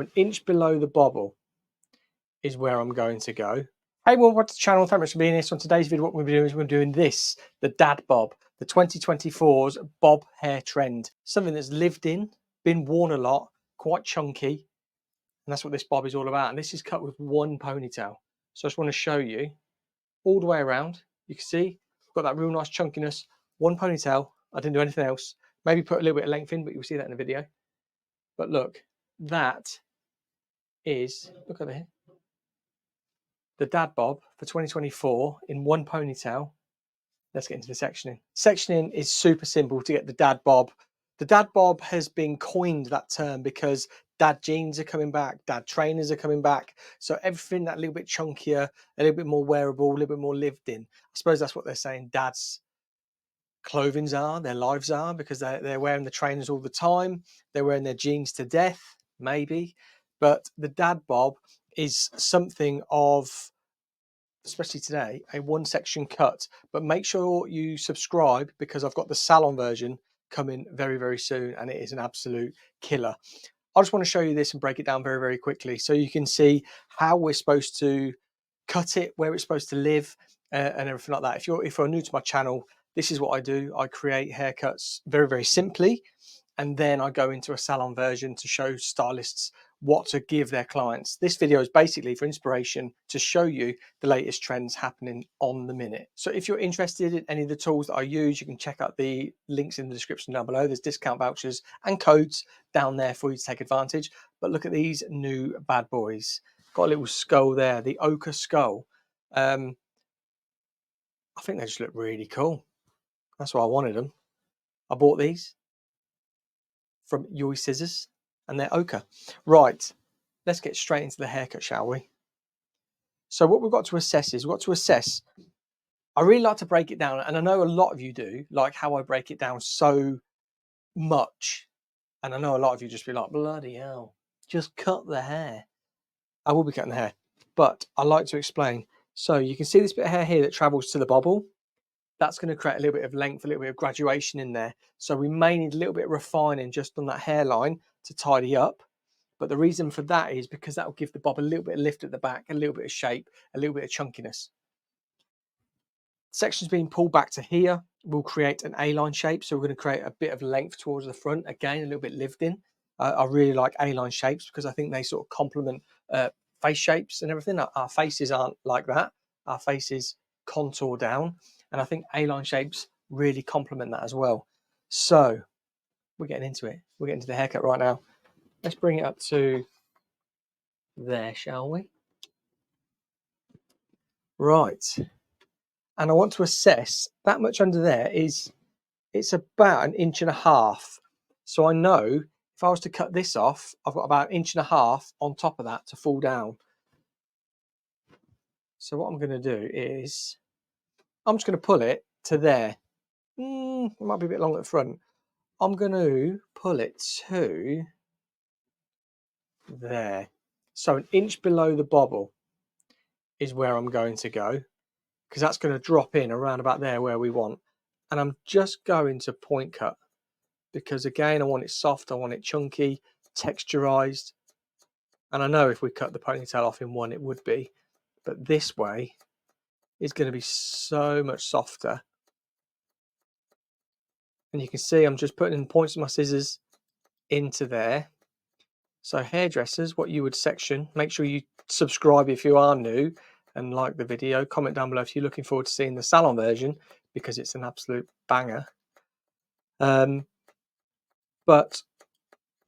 An inch below the bobble is where I'm going to go. Hey, welcome to the channel. Thank you for being here. So on today's video, what we're doing is we're doing this, the dad bob, the 2024's bob hair trend. Something that's lived in, been worn a lot, quite chunky. And that's what this bob is all about. And this is cut with one ponytail. So I just want to show you all the way around. You can see I've got that real nice chunkiness, one ponytail. I didn't do anything else. Maybe put a little bit of length in, but you'll see that in the video. But look, that is, look over here, the dad bob for 2024 in one ponytail. Let's get into the sectioning. Sectioning is super simple to get the dad bob. The dad bob has been coined, that term, because dad jeans are coming back, dad trainers are coming back. So everything that a little bit chunkier, a little bit more wearable, a little bit more lived in. I suppose that's what they're saying dad's clothings are, their lives are, because they're wearing the trainers all the time. They're wearing their jeans to death, maybe. But the dad bob is something of, especially today, a one section cut. But make sure you subscribe, because I've got the salon version coming very, very soon, and it is an absolute killer. I just want to show you this and break it down very, very quickly so you can see how we're supposed to cut it, where it's supposed to live, and everything like that. If you're new to my channel, this is what I do. I create haircuts very, very simply, and then I go into a salon version to show stylists what to give their clients. This video is basically for inspiration to show you the latest trends happening on the minute. So if you're interested in any of the tools that I use, you can check out the links in the description down below. There's discount vouchers and codes down there for you to take advantage. But look at these new bad boys. Got a little skull there, the ochre skull. I think they just look really cool. That's why I wanted them. I bought these from Yoy Scissors, and they're ochre. Right, let's get straight into the haircut, shall we? So what we've got to assess is, I really like to break it down, and I know a lot of you do, like how I break it down so much. And I know a lot of you just be like, bloody hell, just cut the hair. I will be cutting the hair, but I like to explain. So you can see this bit of hair here that travels to the bobble. That's going to create a little bit of length, a little bit of graduation in there. So we may need a little bit of refining just on that hairline to tidy up. But the reason for that is because that will give the bob a little bit of lift at the back, a little bit of shape, a little bit of chunkiness. Sections being pulled back to here will create an A-line shape. So we're going to create a bit of length towards the front. Again, a little bit lived in. I really like A-line shapes because I think they sort of complement face shapes and everything. Our faces aren't like that. Our faces contour down. And I think A-line shapes really complement that as well. So we're getting into it. We're getting to the haircut right now. Let's bring it up to there, shall we? Right. And I want to assess that much under there is, it's about 1.5 inches. So I know if I was to cut this off, I've got about 1.5 inches on top of that to fall down. So what I'm going to do is, I'm just going to pull it to there. It might be a bit long at the front. I'm going to pull it to there. So 1 inch below the bobble is where I'm going to go, because that's going to drop in around about there where we want. And I'm just going to point cut, because again, I want it soft, I want it chunky, texturized. And I know if we cut the ponytail off in one, it would be, but this way is going to be so much softer. And you can see I'm just putting in points of my scissors into there. So hairdressers, what you would section, make sure you subscribe if you are new and like the video. Comment down below if you're looking forward to seeing the salon version, because it's an absolute banger. But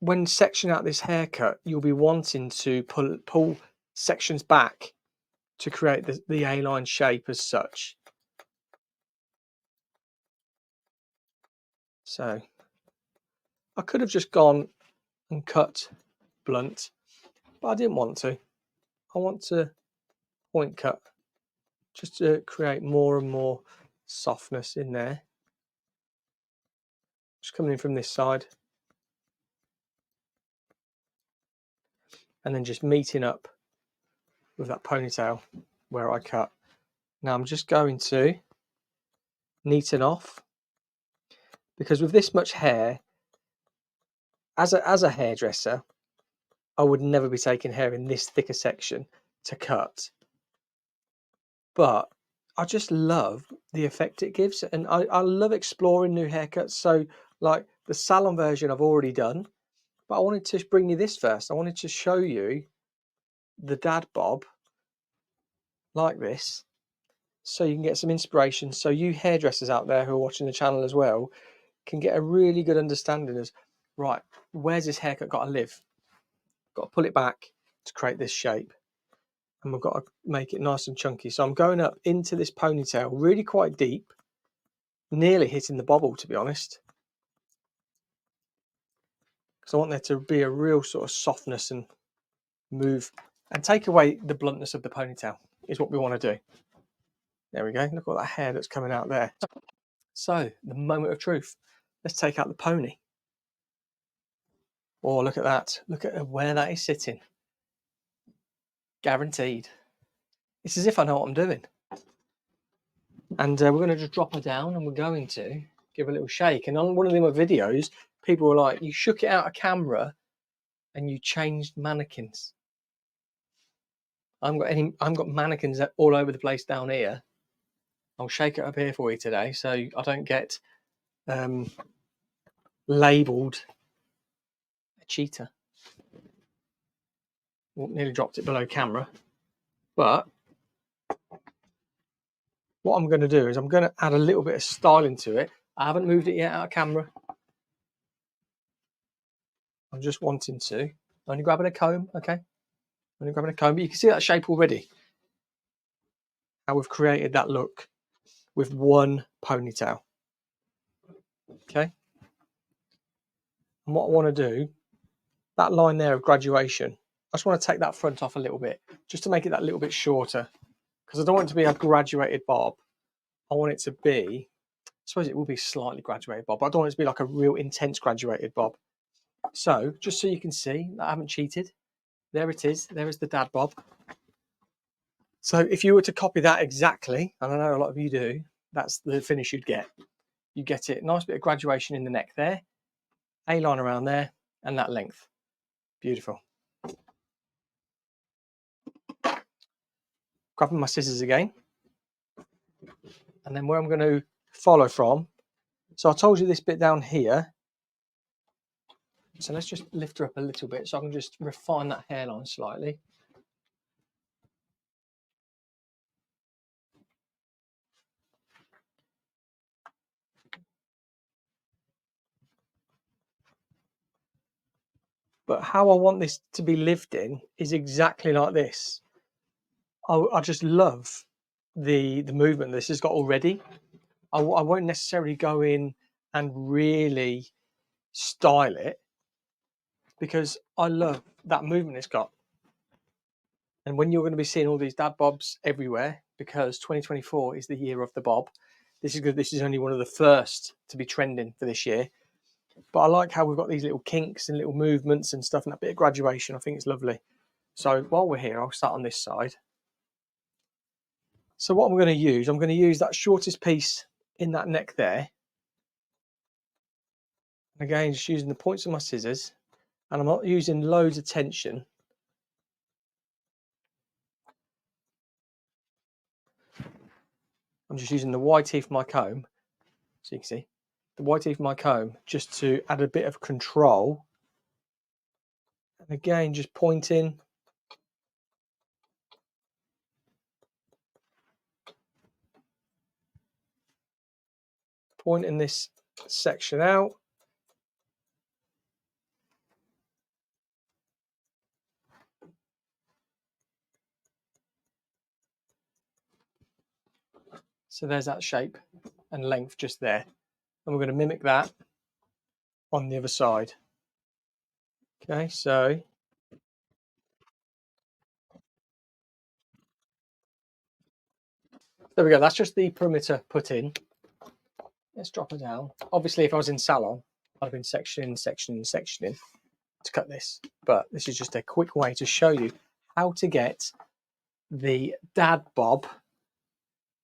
when sectioning out this haircut, you'll be wanting to pull sections back to create the A-line shape as such. So I could have just gone and cut blunt, but I didn't want to. I want to point cut just to create more and more softness in there. Just coming in from this side and then just meeting up with that ponytail where I cut. Now I'm just going to neaten off, because with this much hair, as a hairdresser, I would never be taking hair in this thicker section to cut. But I just love the effect it gives, and I love exploring new haircuts. So like the salon version I've already done, but I wanted to bring you this first. I wanted to show you the dad bob like this, so you can get some inspiration. So you hairdressers out there who are watching the channel as well can get a really good understanding of, right, where's this haircut got to live? Got to pull it back to create this shape. And we've got to make it nice and chunky. So I'm going up into this ponytail really quite deep, nearly hitting the bobble, to be honest, because I want there to be a real sort of softness and move and take away the bluntness of the ponytail is what we want to do. There we go. Look at all that hair that's coming out there. So the moment of truth. Let's take out the pony. Oh, look at that. Look at where that is sitting. Guaranteed. It's as if I know what I'm doing. And we're going to just drop her down, and we're going to give a little shake. And on one of my videos, people were like, you shook it out of camera and you changed mannequins. I've got mannequins all over the place down here. I'll shake it up here for you today so I don't get labelled a cheater. Well, nearly dropped it below camera. But what I'm going to do is I'm going to add a little bit of styling to it. I haven't moved it yet out of camera. I'm just wanting to. Only grabbing a comb, okay? Only grabbing a comb, but you can see that shape already. How we've created that look with one ponytail. Okay? And what I want to do, that line there of graduation, I just want to take that front off a little bit, just to make it that little bit shorter. Because I don't want it to be a graduated bob. I want it to be, I suppose it will be slightly graduated bob, but I don't want it to be like a real intense graduated bob. So, just so you can see that I haven't cheated, there it is. There is the dad bob. So if you were to copy that exactly, and I know a lot of you do, that's the finish you'd get. You get it, nice bit of graduation in the neck there, A-line around there, and that length. Beautiful. Grabbing my scissors again. And then where I'm going to follow from, so I told you this bit down here. So let's just lift her up a little bit so I can just refine that hairline slightly. But how I want this to be lived in is exactly like this. I just love the movement this has got already. I won't necessarily go in and really style it because I love that movement it's got. And when you're going to be seeing all these dad bobs everywhere, because 2024 is the year of the bob, this is good. This is only one of the first to be trending for this year. But I like how we've got these little kinks and little movements and stuff and that bit of graduation. I think it's lovely. So while we're here, I'll start on this side. So what I'm going to use that shortest piece in that neck there. Again, just using the points of my scissors, and I'm not using loads of tension. I'm just using the wide teeth of my comb, so you can see the wide teeth of my comb just to add a bit of control. And again, just pointing. Pointing this section out. So there's that shape and length just there. And we're going to mimic that on the other side. Okay, so there we go. That's just the perimeter put in. Let's drop it down. Obviously, if I was in salon, I'd have been sectioning to cut this. But this is just a quick way to show you how to get the dad bob,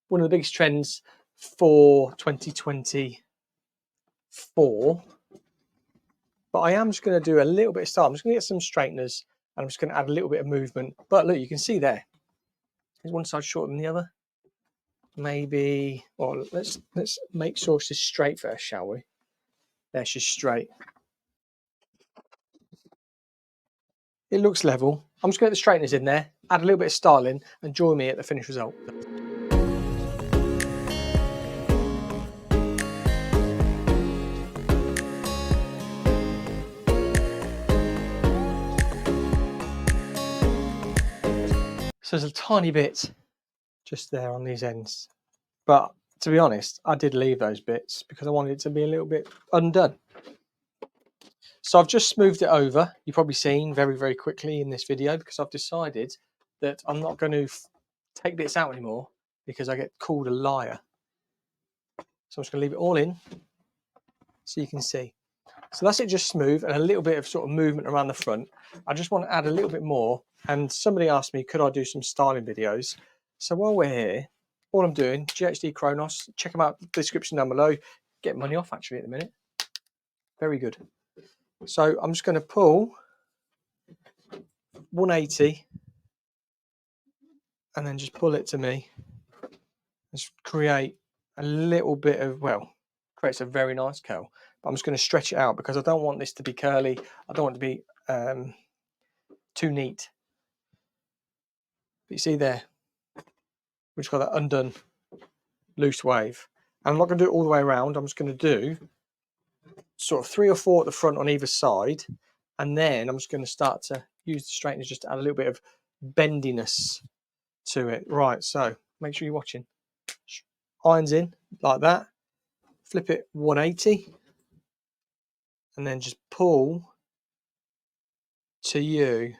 one of the biggest trends for 2024. But I am just going to do a little bit of style. I'm just going to get some straighteners And I'm just going to add a little bit of movement. But look, you can see there, is one side shorter than the other? Maybe, well, let's make sure she's straight first, shall we? There, she's straight. It looks level. I'm just going to get the straighteners in there, add a little bit of styling, and join me at the finished result. So there's a tiny bit just there on these ends, but to be honest, I did leave those bits because I wanted it to be a little bit undone. So I've just smoothed it over. You've probably seen very quickly in this video, because I've decided that I'm not going to take bits out anymore because I get called a liar. So I'm just going to leave it all in so you can see. So that's it, just smooth, and a little bit of sort of movement around the front. I just want to add a little bit more, and somebody asked me, could I do some styling videos? So while we're here, all I'm doing, GHD Chronos, check them out, the description down below. Get money off actually at the minute. Very good. So I'm just going to pull 180 and then just pull it to me. Just create a little bit of, well, creates a very nice curl. But I'm just going to stretch it out because I don't want this to be curly. I don't want it to be too neat. But you see there, we just got that undone loose wave. And I'm not going to do it all the way around. I'm just going to do sort of 3 or 4 at the front on either side. And then I'm just going to start to use the straighteners just to add a little bit of bendiness to it. Right, so make sure you're watching. Irons in like that. Flip it 180. And then just pull to you.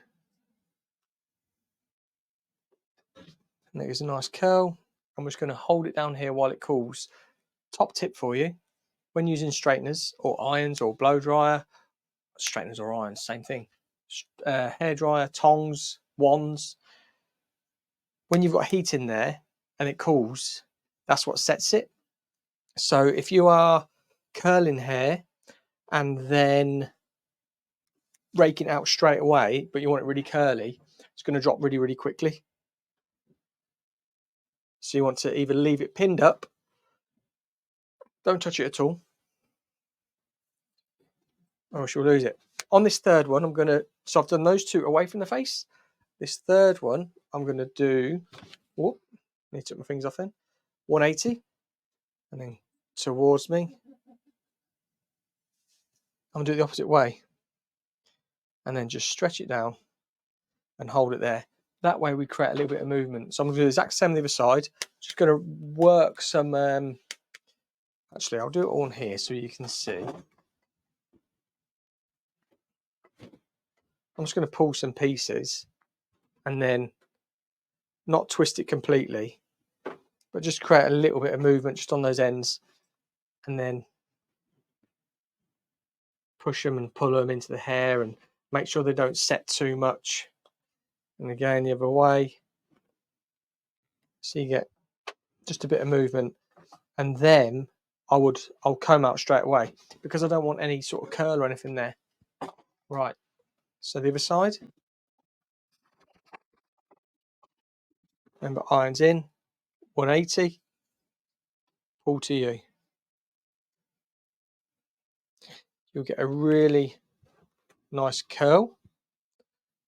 And there's a nice curl. I'm just going to hold it down here while it cools. Top tip for you, when using straighteners or irons or blow dryer, straighteners or irons, same thing. Hair dryer, tongs, wands. When you've got heat in there and it cools, that's what sets it. So if you are curling hair and then raking it out straight away, but you want it really curly, it's going to drop really quickly. So you want to either leave it pinned up, don't touch it at all, or else you'll lose it. On this third one, I'm going to, so I've done those 2 away from the face. This third one, I'm going to do, whoop, I need to take my fingers off then, 180, and then towards me. I'm going to do it the opposite way, and then just stretch it down and hold it there. That way we create a little bit of movement. So I'm going to do the exact same on the other side. Just going to work some, actually I'll do it all on here so you can see. I'm just going to pull some pieces and then not twist it completely, but just create a little bit of movement just on those ends, and then push them and pull them into the hair and make sure they don't set too much. And again, the other way. So you get just a bit of movement, and then I'll comb out straight away because I don't want any sort of curl or anything there. Right. So the other side. Remember, irons in, 180, pull to you. You'll get a really nice curl.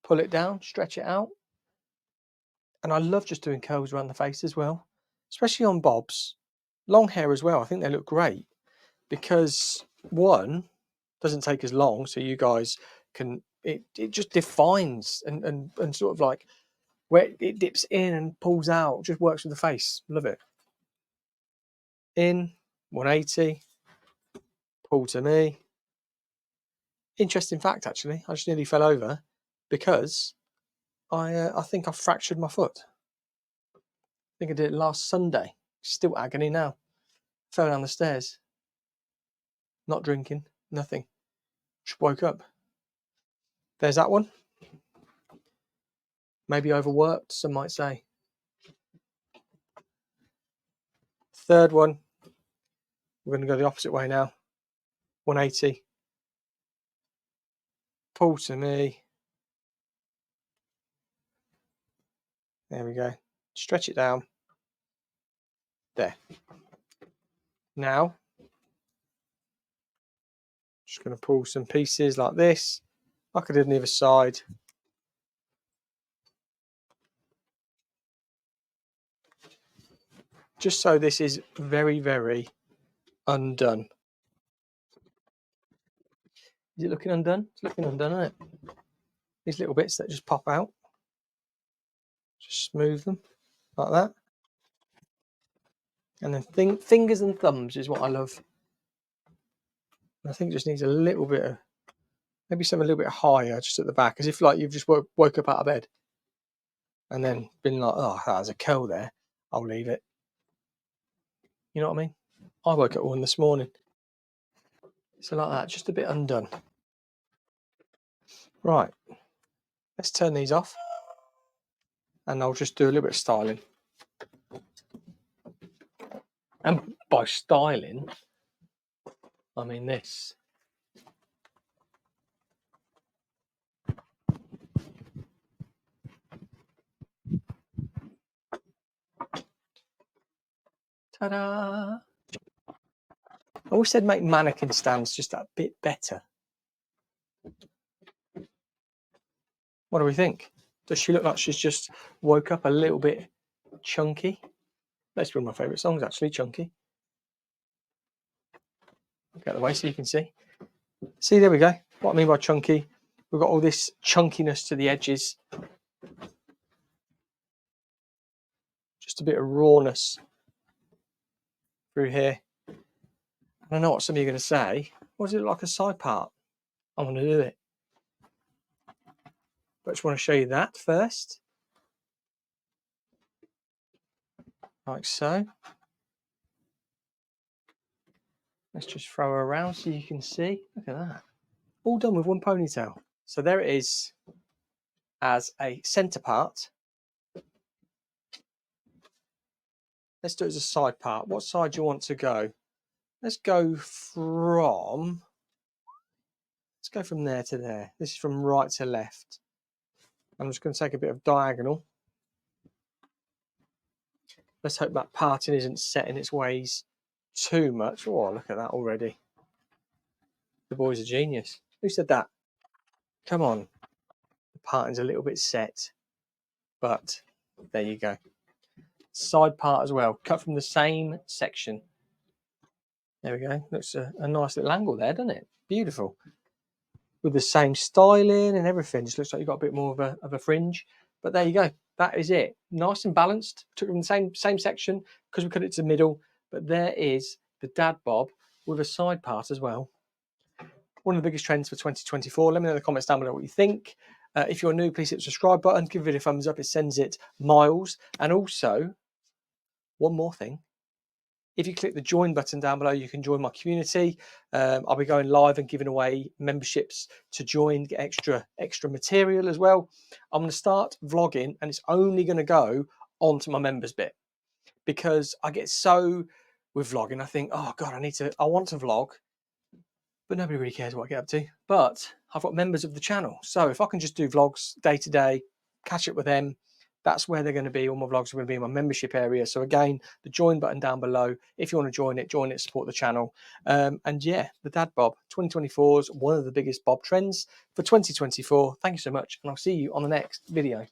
Pull it down, stretch it out. And I love just doing curls around the face as well, especially on bobs. Long hair as well, I think they look great because one, doesn't take as long, so you guys can, it just defines and sort of like where it dips in and pulls out, just works with the face. Love it. In, 180, pull to me. Interesting fact, actually, I just nearly fell over because I think I fractured my foot. I think I did it last Sunday. Still agony now. Fell down the stairs. Not drinking, nothing. Just woke up. There's that one. Maybe overworked, some might say. Third one, we're going to go the opposite way now. 180. Pull to me. There we go. Stretch it down. There. Now, just going to pull some pieces like this, like I did on the other side. Just so this is very, very undone. Is it looking undone? It's looking undone, isn't it? These little bits that just pop out. Just smooth them like that. And then fingers and thumbs is what I love. I think it just needs a little bit of, maybe something a little bit higher just at the back, as if like you've just woke up out of bed and then been like, oh, there's a curl there, I'll leave it. You know what I mean? I woke up one this morning. So like that, just a bit undone. Right, let's turn these off and I'll just do a little bit of styling. And by styling, I mean this. Ta-da! I always said make mannequin stands just that bit better. What do we think? Does she look like she's just woke up a little bit chunky? That's one of my favourite songs, actually, Chunky. Get out of the way so you can see. See, there we go. What I mean by chunky, we've got all this chunkiness to the edges. Just a bit of rawness through here. I know what some of you are going to say. What does it look like a side part? I want to do it. But I just want to show you that first. Like so. Let's just throw her around so you can see. Look at that. All done with one ponytail. So there it is as a centre part. Let's do it as a side part. What side do you want to go? Let's go from there to there. This is from right to left. I'm just going to take a bit of diagonal. Let's hope that parting isn't set in its ways too much. Oh, look at that already. The boy's a genius. Who said that? Come on. The parting's a little bit set, but there you go. Side part as well, cut from the same section. There we go. Looks a nice little angle there, doesn't it? Beautiful. With the same styling and everything. Just looks like you've got a bit more of a fringe. But there you go. That is it. Nice and balanced. Took it from the same section because we cut it to the middle. But there is the dad bob with a side part as well. One of the biggest trends for 2024. Let me know in the comments down below what you think. If you're new, please hit the subscribe button. Give the video a thumbs up. It sends it miles. And also, one more thing. If you click the join button down below, you can join my community. I'll be going live and giving away memberships to join, get extra material as well. I'm going to start vlogging, and it's only going to go onto my members bit because I get so with vlogging. I think, oh God, I want to vlog, but nobody really cares what I get up to. But I've got members of the channel, so if I can just do vlogs day to day, catch up with them. That's where they're going to be. All my vlogs are going to be in my membership area. So again, the join button down below. If you want to join it, support the channel. And yeah, the dad bob 2024 is one of the biggest bob trends for 2024. Thank you so much. And I'll see you on the next video.